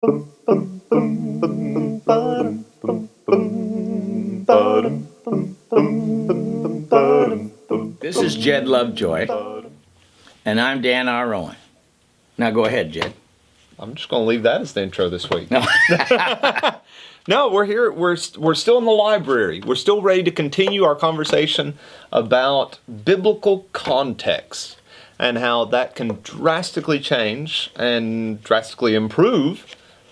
This is Jed Lovejoy, and I'm Dan R. Owen. Now go ahead, Jed. I'm just going to leave that as the intro this week. No. No, we're here. We're still in the library. We're still ready to continue our conversation about biblical context and how that can drastically change and drastically improve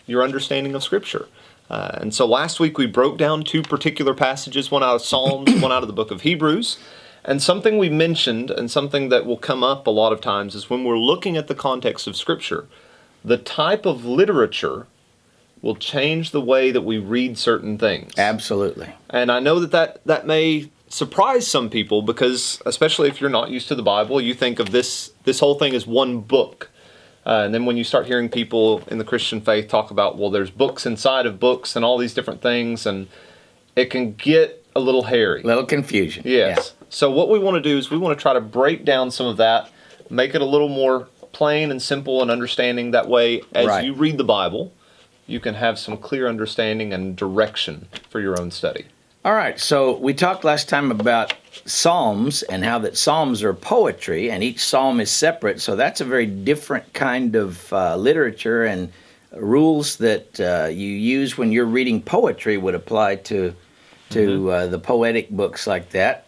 your understanding of Scripture. And so last week we broke down two particular passages, one out of Psalms, one out of the book of Hebrews. And something we mentioned and something that will come up a lot of times is when we're looking at the context of Scripture, the type of literature will change the way that we read certain things. Absolutely. And I know that may surprise some people because, especially if you're not used to the Bible, you think of this whole thing as one book. And then when you start hearing people in the Christian faith talk about, well, there's books inside of books and all these different things, and it can get a little hairy. A little confusion. Yes. Yeah. So what we want to do is we want to try to break down some of that, make it a little more plain and simple and understanding. That way, as you read the Bible, you can have some clear understanding and direction for your own study. All right, so we talked last time about Psalms and how that Psalms are poetry, and each Psalm is separate, so that's a very different kind of literature, and rules that you use when you're reading poetry would apply to the poetic books like that.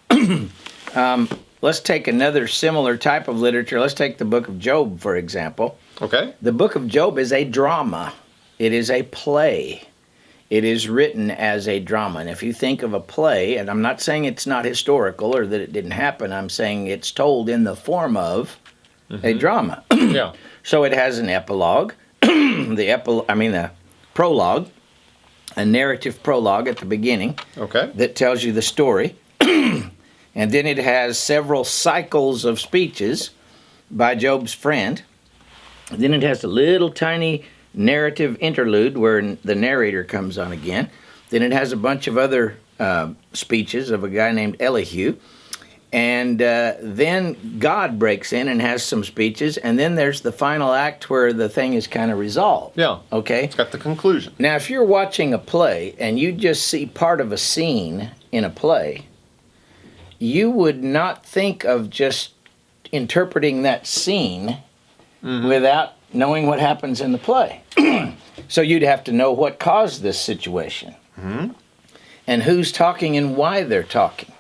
Let's take another similar type of literature. Let's take the book of Job, for example. Okay. The book of Job is a drama. It is a play. It is written as a drama. And if you think of a play, and I'm not saying it's not historical or that it didn't happen, I'm saying it's told in the form of a drama. Yeah. So it has an epilogue, the prologue, a narrative prologue at the beginning. Okay. That tells you the story. And then it has several cycles of speeches by Job's friend. And then it has a little tiny narrative interlude where the narrator comes on again. Then it has a bunch of other speeches of a guy named Elihu. And then God breaks in and has some speeches. And then there's the final act where the thing is kind of resolved. Yeah. Okay? It's got the conclusion. Now, if you're watching a play and you just see part of a scene in a play, you would not think of just interpreting that scene without knowing what happens in the play. So you'd have to know what caused this situation and who's talking and why they're talking.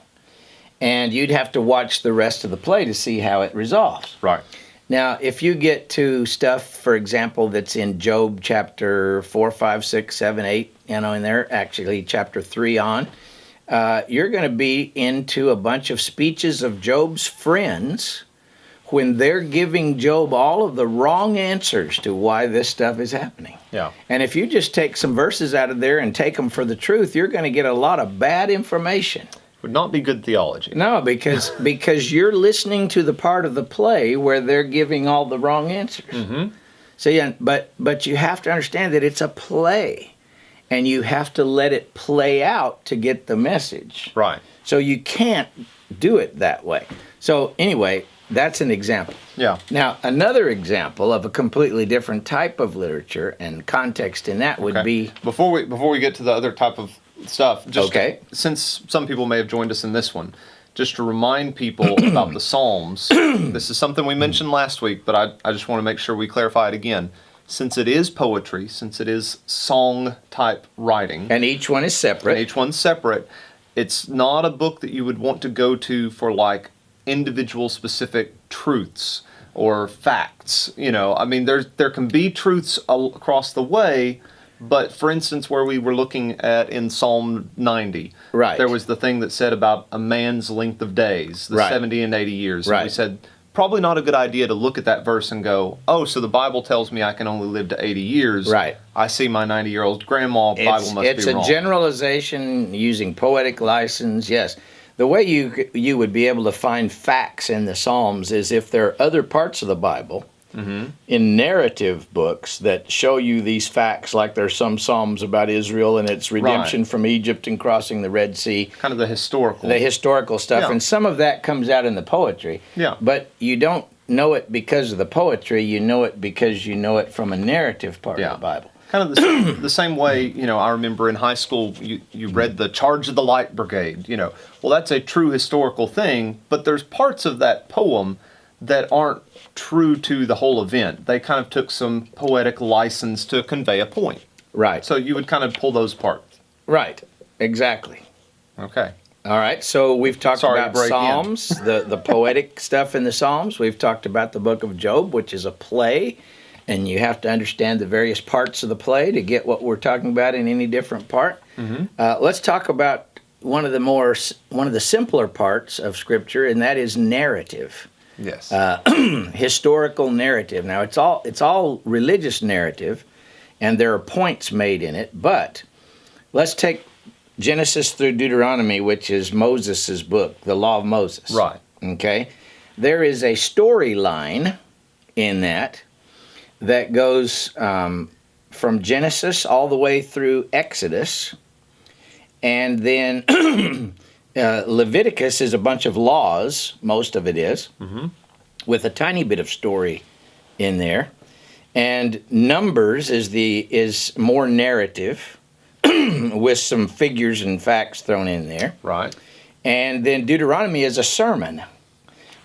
And you'd have to watch the rest of the play to see how it resolves. Right. Now, if you get to stuff, for example, that's in Job chapter 4, 5, 6, 7, 8, in there, actually chapter 3 on, you're going to be into a bunch of speeches of Job's friends when they're giving Job all of the wrong answers to why this stuff is happening. Yeah. And if you just take some verses out of there and take them for the truth, you're going to get a lot of bad information. Would not be good theology. No, because you're listening to the part of the play where they're giving all the wrong answers. So yeah, but you have to understand that it's a play. And you have to let it play out to get the message. Right. So you can't do it that way. So anyway, that's an example. Yeah. Now, another example of a completely different type of literature and context in that would be... Before we get to the other type of stuff, just since some people may have joined us in this one, just to remind people about the Psalms, this is something we mentioned last week, but I just want to make sure we clarify it again. Since it is poetry, since it is song-type writing... And each one is separate. It's not a book that you would want to go to for, like, individual specific truths or facts. I mean, there can be truths across the way, but, for instance, where we were looking at in Psalm 90, there was the thing that said about a man's length of days, the 70 and 80 years. Right. And we said... probably not a good idea to look at that verse and go, oh, so the Bible tells me I can only live to 80 years. Right. I see my 90-year-old grandma, Bible must be wrong. It's a generalization using poetic license, yes. The way you would be able to find facts in the Psalms is if there are other parts of the Bible in narrative books that show you these facts, like there's some Psalms about Israel and its redemption from Egypt and crossing the Red Sea. Kind of the historical. The historical stuff. Yeah. And some of that comes out in the poetry. Yeah. But you don't know it because of the poetry. You know it because you know it from a narrative part of the Bible. Kind of the same way, you know, I remember in high school, you read the Charge of the Light Brigade, you know. Well, that's a true historical thing, but there's parts of that poem that aren't true to the whole event. They kind of took some poetic license to convey a point. Right. So you would kind of pull those parts. Right. Exactly. Okay. All right. So we've talked Sorry to about break in. Psalms, the poetic stuff in the Psalms. We've talked about the book of Job, which is a play. And you have to understand the various parts of the play to get what we're talking about in any different part. Let's talk about one of the simpler parts of Scripture, and that is narrative. Yes. Historical narrative. Now it's all religious narrative, and there are points made in it. But let's take Genesis through Deuteronomy, which is Moses' book, the Law of Moses. Right. Okay. There is a storyline in that goes from Genesis all the way through Exodus, and then Leviticus is a bunch of laws, most of it is, with a tiny bit of story in there, and Numbers is more narrative, with some figures and facts thrown in there. Right. And then Deuteronomy is a sermon,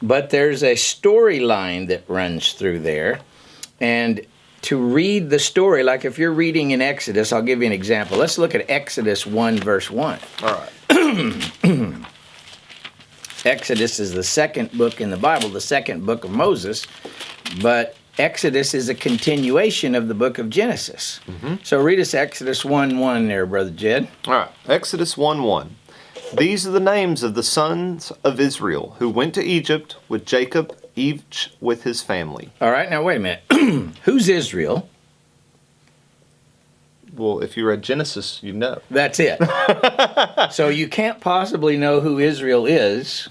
but there's a storyline that runs through there. And to read the story, like if you're reading in Exodus, I'll give you an example. Let's look at Exodus 1, verse 1. All right. Exodus is the second book in the Bible, the second book of Moses, but Exodus is a continuation of the book of Genesis. So read us Exodus 1:1 there, Brother Jed. All right. Exodus 1:1. These are the names of the sons of Israel who went to Egypt with Jacob, each with his family. All right, now wait a minute. Who's Israel? Well, if you read Genesis, you know. That's it. So you can't possibly know who Israel is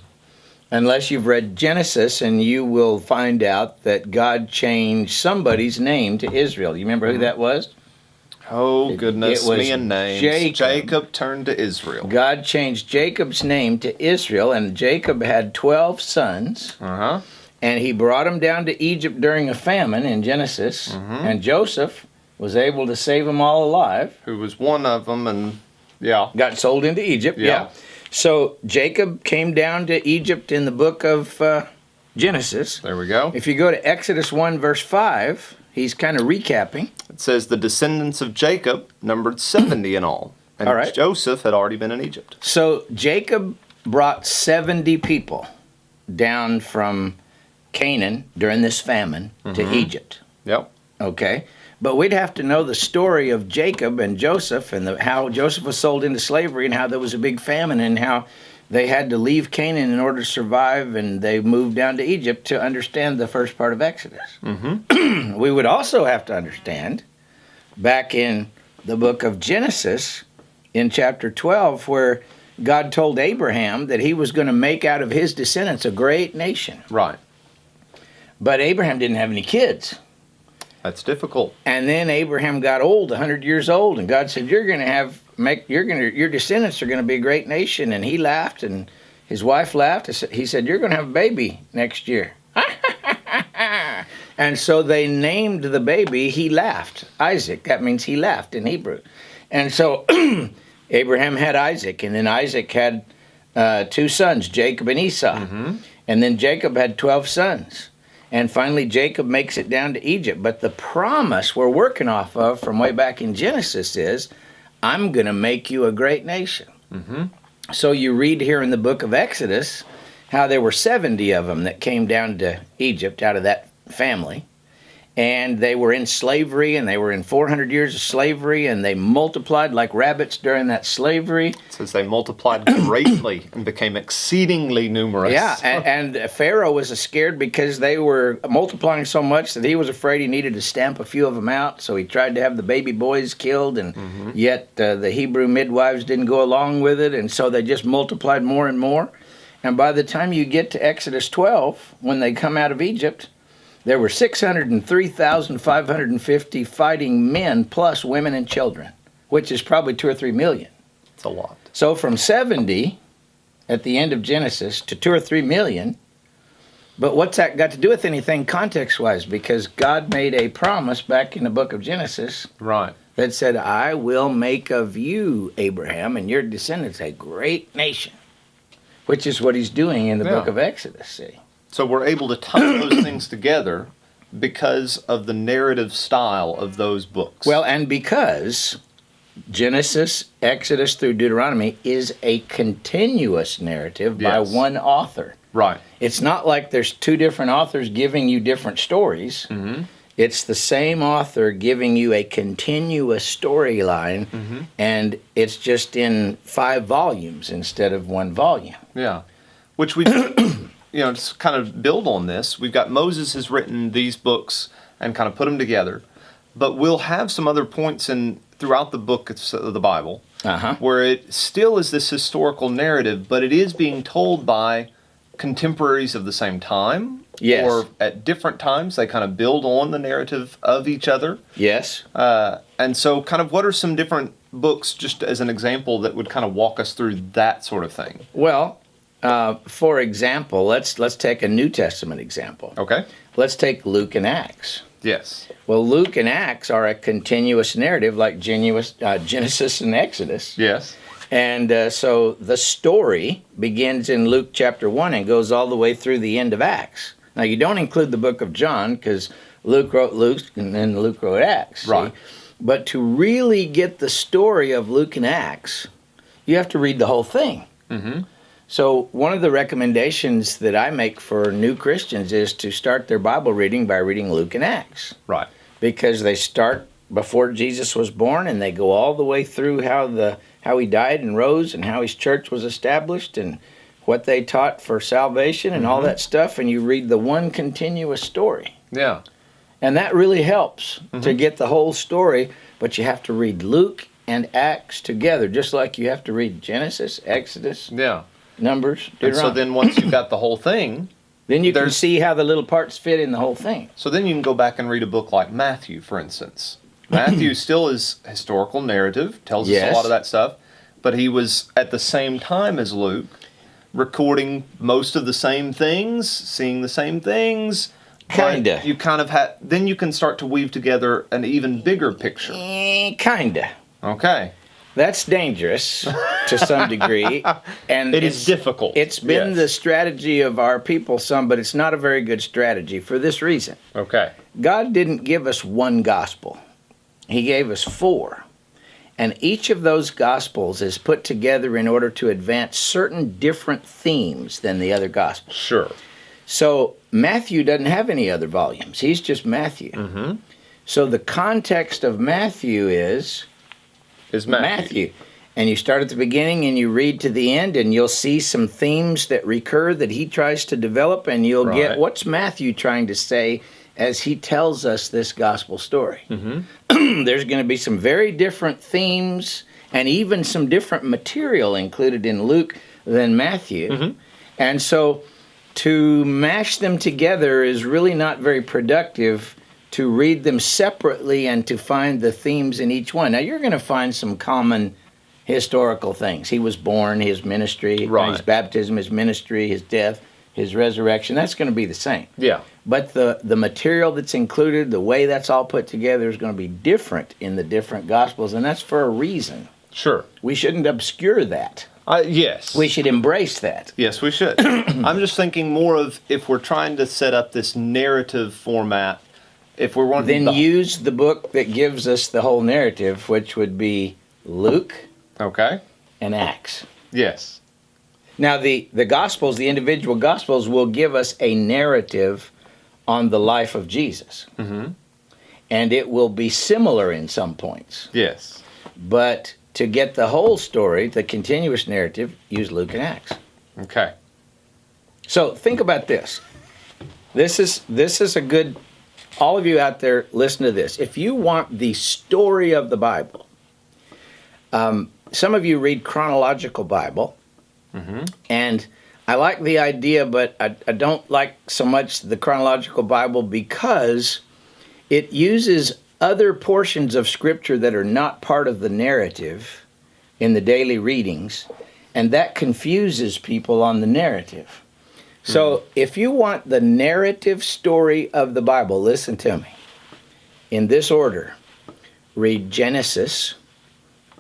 unless you've read Genesis, and you will find out that God changed somebody's name to Israel. You remember who that was? Oh, goodness it was me and names. Jacob turned to Israel. God changed Jacob's name to Israel, and Jacob had 12 sons. Uh-huh. And he brought them down to Egypt during a famine in Genesis, and Joseph was able to save them all alive. Who was one of them, and yeah. Got sold into Egypt, yeah. So Jacob came down to Egypt in the book of Genesis. There we go. If you go to Exodus 1, verse 5, he's kind of recapping. It says the descendants of Jacob numbered 70 in all. And All right. Joseph had already been in Egypt. So Jacob brought 70 people down from Canaan during this famine to Egypt. Yep. Okay? But we'd have to know the story of Jacob and Joseph, and how Joseph was sold into slavery, and how there was a big famine, and how they had to leave Canaan in order to survive, and they moved down to Egypt, to understand the first part of Exodus. We would also have to understand, back in the book of Genesis, in chapter 12, where God told Abraham that he was going to make out of his descendants a great nation. Right. But Abraham didn't have any kids. That's difficult. And then Abraham got old, 100 years old, and God said, your descendants are going to be a great nation. And he laughed, and his wife laughed. He said, you're going to have a baby next year. And so they named the baby, he laughed, Isaac. That means he laughed in Hebrew. And so Abraham had Isaac, and then Isaac had 2 sons, Jacob and Esau. And then Jacob had 12 sons. And finally, Jacob makes it down to Egypt. But the promise we're working off of from way back in Genesis is, I'm going to make you a great nation. So you read here in the book of Exodus how there were 70 of them that came down to Egypt out of that family. And they were in slavery, and they were in 400 years of slavery, and they multiplied like rabbits during that slavery. It says they multiplied greatly and became exceedingly numerous. Yeah, and Pharaoh was scared because they were multiplying so much that he was afraid he needed to stamp a few of them out, so he tried to have the baby boys killed, and yet the Hebrew midwives didn't go along with it, and so they just multiplied more and more. And by the time you get to Exodus 12, when they come out of Egypt, there were 603,550 fighting men, plus women and children, which is probably 2 or 3 million. It's a lot. So from 70 at the end of Genesis to 2 or 3 million, but what's that got to do with anything context-wise? Because God made a promise back in the book of Genesis Right. that said, I will make of you, Abraham, and your descendants a great nation, which is what he's doing in the book of Exodus, see. So we're able to tie those things together because of the narrative style of those books. Well, and because Genesis, Exodus through Deuteronomy is a continuous narrative by one author. Right. It's not like there's two different authors giving you different stories. Mm-hmm. It's the same author giving you a continuous storyline, and it's just in 5 volumes instead of 1 volume. Yeah. Which we, just kind of build on this. We've got Moses has written these books and kind of put them together, but we'll have some other points throughout the book of the Bible where it still is this historical narrative, but it is being told by contemporaries of the same time. Yes. Or at different times, they kind of build on the narrative of each other. Yes. And so kind of what are some different books, just as an example, that would kind of walk us through that sort of thing? Well, for example, let's take a New Testament example. Okay. Let's take Luke and Acts. Yes. Well, Luke and Acts are a continuous narrative like Genesis and Exodus. Yes. And so the story begins in Luke chapter 1 and goes all the way through the end of Acts. Now, you don't include the book of John because Luke wrote Luke and then Luke wrote Acts. Right. See? But to really get the story of Luke and Acts, you have to read the whole thing. Mm-hmm. So one of the recommendations that I make for new Christians is to start their Bible reading by reading Luke and Acts. Right. Because they start before Jesus was born and they go all the way through how he died and rose and how his church was established and what they taught for salvation and all that stuff, and you read the one continuous story. Yeah. And that really helps to get the whole story, but you have to read Luke and Acts together, just like you have to read Genesis, Exodus, Numbers, Deuteronomy. And so then once you've got the whole thing, then you can see how the little parts fit in the whole thing. So then you can go back and read a book like Matthew, for instance. Matthew still is historical narrative, tells us a lot of that stuff, but he was at the same time as Luke, recording most of the same things, seeing the same things. Kinda. You kind of then you can start to weave together an even bigger picture. Kinda. Okay. That's dangerous to some degree. And it is difficult. It's been the strategy of our people some, but it's not a very good strategy for this reason. Okay. God didn't give us one gospel. He gave us 4. And each of those gospels is put together in order to advance certain different themes than the other gospels. Sure. So Matthew doesn't have any other volumes. He's just Matthew. Mm-hmm. So the context of Matthew is Matthew. And you start at the beginning and you read to the end and you'll see some themes that recur that he tries to develop, and you'll get what's Matthew trying to say as he tells us this gospel story. Mm-hmm. There's going to be some very different themes and even some different material included in Luke than Matthew. Mm-hmm. And so to mash them together is really not very productive, to read them separately and to find the themes in each one. Now, you're going to find some common historical things. He was born, his ministry, his baptism, his ministry, his death, his resurrection. That's going to be the same. Yeah. But the material that's included, the way that's all put together is going to be different in the different Gospels, and that's for a reason. Sure. We shouldn't obscure that. Yes. We should embrace that. Yes, we should. I'm just thinking more of if we're trying to set up this narrative format, if we're wanting then use the book that gives us the whole narrative, which would be Luke and Acts. Yes. Now, the Gospels, the individual Gospels, will give us a narrative on the life of Jesus. Mm-hmm. And it will be similar in some points. Yes. But to get the whole story, the continuous narrative, use Luke and Acts. Okay. So think about this. This is a good... All of you out there, listen to this. If you want the story of the Bible, some of you read Chronological Bible, and I like the idea, but I don't like so much the Chronological Bible because it uses other portions of Scripture that are not part of the narrative in the daily readings, and that confuses people on the narrative. So if you want the narrative story of the Bible, listen to me. In this order: read Genesis,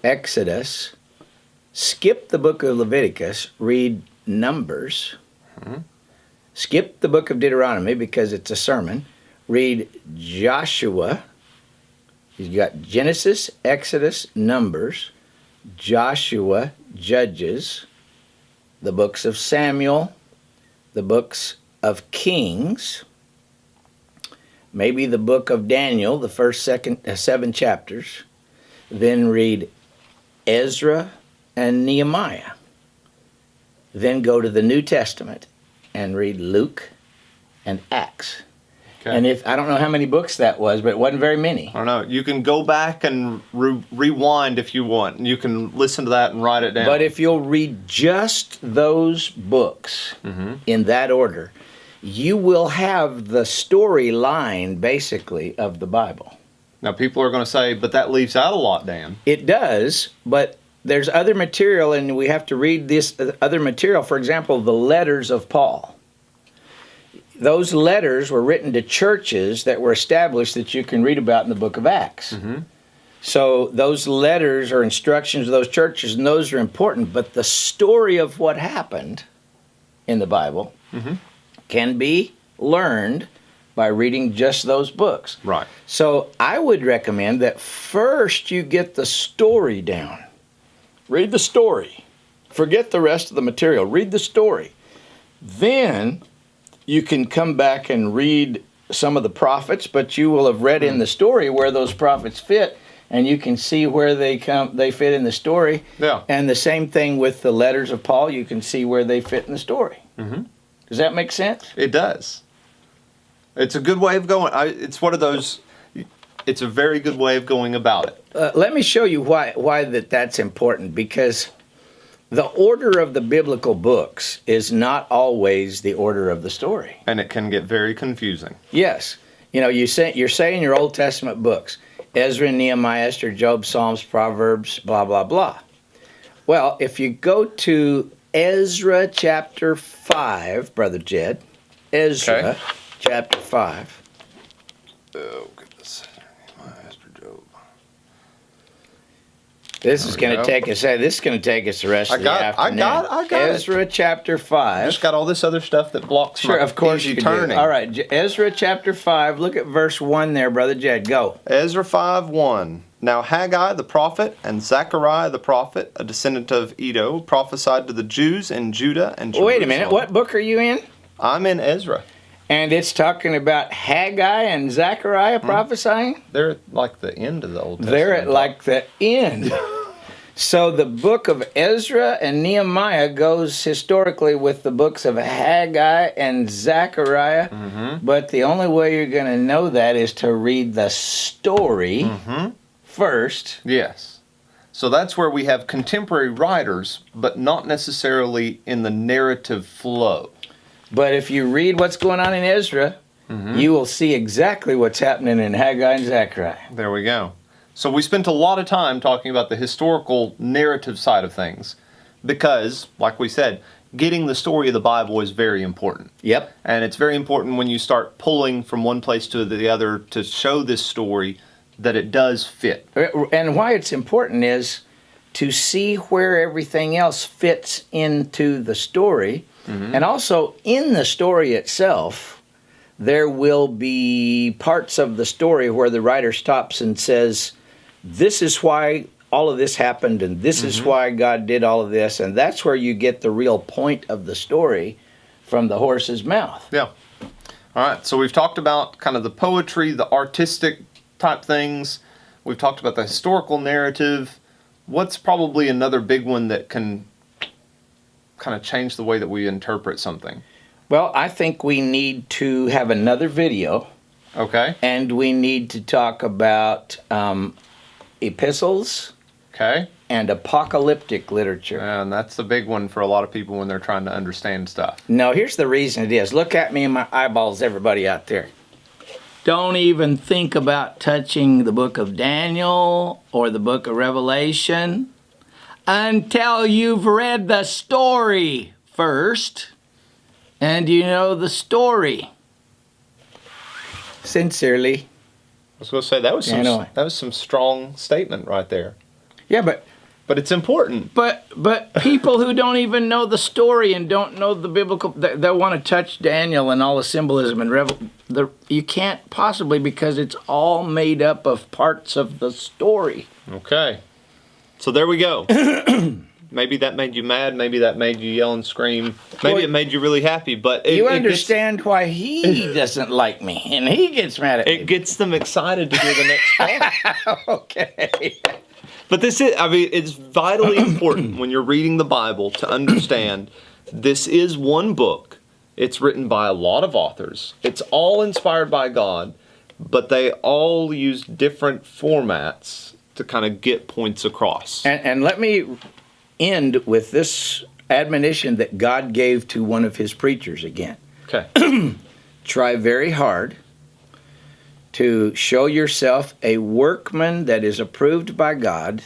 Exodus, skip the book of Leviticus, read Numbers, skip the book of Deuteronomy because it's a sermon, read Joshua. You've got Genesis, Exodus, Numbers, Joshua, Judges, the books of Samuel, the books of Kings, maybe the book of Daniel, the first, second, 7 chapters. Then read Ezra and Nehemiah. Then go to the New Testament and read Luke and Acts. Okay. And if I don't know how many books that was, but it wasn't very many. I don't know. You can go back and rewind if you want. You can listen to that and write it down. But if you'll read just those books in that order, you will have the storyline, basically, of the Bible. Now, people are going to say, but that leaves out a lot, Dan. It does, but there's other material, and we have to read this other material. For example, the letters of Paul. Those letters were written to churches that were established that you can read about in the book of Acts. So those letters are instructions to those churches, and those are important. But the story of what happened in the Bible can be learned by reading just those books. Right. So I would recommend that first you get the story down. Read the story. Forget the rest of the material. Read the story. Then you can come back and read some of the prophets, but you will have read in the story where those prophets fit, and you can see where they fit in the story. Yeah. And the same thing with the letters of Paul, you can see where they fit in the story. Does that make sense? It does. It's a good way of going. It's one of those. It's a very good way of going about it. Let me show you why that's important, because the order of the biblical books is not always the order of the story. And it can get very confusing. Yes. You know, you're saying your Old Testament books, Ezra, Nehemiah, Esther, Job, Psalms, Proverbs, blah, blah, blah. Well, if you go to Ezra chapter 5, Brother Jed, Ezra chapter 5. Oh, goodness. Nehemiah, Esther, Job. This is going to take us. This is going to take us the rest of the afternoon. I got Ezra chapter 5. I just got all this other stuff that blocks my of course easy you turning. do. All right, Ezra chapter 5. Look at verse 1 there, Brother Jed. Go. Ezra 5:1. Now Haggai the prophet and Zechariah the prophet, a descendant of Edo, prophesied to the Jews in Judah and Jerusalem. Wait a minute. What book are you in? I'm in Ezra. And it's talking about Haggai and Zechariah prophesying? They're at like the end of the Old Testament. They're at like the end. So the book of Ezra and Nehemiah goes historically with the books of Haggai and Zechariah. But the only way you're going to know that is to read the story first. Yes. So that's where we have contemporary writers, but not necessarily in the narrative flow. But if you read what's going on in Ezra, you will see exactly what's happening in Haggai and Zechariah. There we go. So we spent a lot of time talking about the historical narrative side of things because, like we said, getting the story of the Bible is very important. Yep. And it's very important when you start pulling from one place to the other to show this story that it does fit. And why it's important is to see where everything else fits into the story. And also in the story itself, there will be parts of the story where the writer stops and says, this is why all of this happened, and this is why God did all of this, and that's where you get the real point of the story from the horse's mouth. Yeah. All right, so we've talked about kind of the poetry, the artistic type things. We've talked about the historical narrative. What's probably another big one that can kind of change the way that we interpret something? Well, I think we need to have another video. Okay. And we need to talk about epistles and apocalyptic literature. And that's the big one for a lot of people when they're trying to understand stuff. No, here's the reason it is. Look at me in my eyeballs, everybody out there. Don't even think about touching the book of Daniel or the book of Revelation until you've read the story first and you know the story. Sincerely, was going to say that was some strong statement right there. Yeah, but it's important. But people who don't even know the story and don't know the biblical, they want to touch Daniel and all the symbolism and you can't possibly, because it's all made up of parts of the story. Okay. So there we go. Maybe that made you mad. Maybe that made you yell and scream. Maybe it made you really happy. But you understand why he doesn't like me and he gets mad at me. It gets them excited to hear the next part. Okay. But it's vitally important when you're reading the Bible to understand this is one book. It's written by a lot of authors. It's all inspired by God, but they all use different formats to kind of get points across. And let me end with this admonition that God gave to one of his preachers again. Okay. Try very hard to show yourself a workman that is approved by God,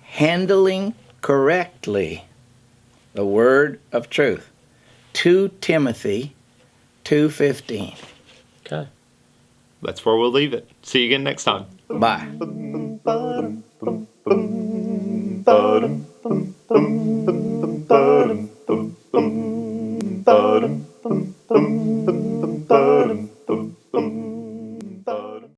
handling correctly the word of truth. 2 Timothy 2:15. Okay. That's where we'll leave it. See you again next time. Bye.